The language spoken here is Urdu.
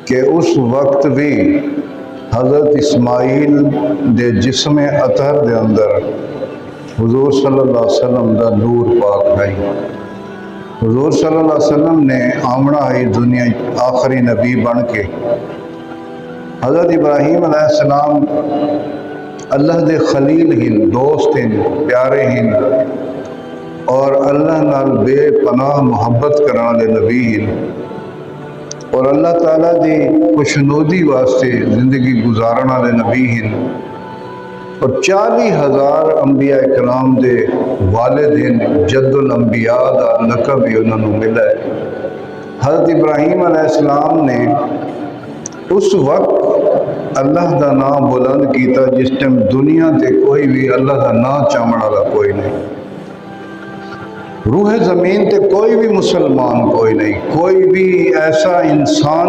کہ اس وقت بھی حضرت اسماعیل دے جسم اطہر دے اندر حضور صلی اللہ علیہ وسلم دا نور پاک ہے۔ حضور صلی اللہ علیہ وسلم نے آمنا ہے دنیا آخری نبی بن کے۔ حضرت ابراہیم علیہ السلام اللہ دے خلیل ہن، دوست ہن، پیارے ہن، اور اللہ نال بے پناہ محبت کرنے والے نبی ہن، اور اللہ تعالیٰ دی خوشنودی واسطے زندگی گزارن والے نبی ہن، اور 40,000 انبیاء اکرام دے والد ہن، جد الانبیاء دا لقب بھی انہوں نے ملا ہے۔ حضرت ابراہیم علیہ السلام نے اس وقت اللہ دا نام بلند کیتا جس ٹائم دنیا تے کوئی بھی اللہ دا نام چامن والا کوئی نہیں، روح زمین تے کوئی بھی مسلمان کوئی نہیں، کوئی بھی ایسا انسان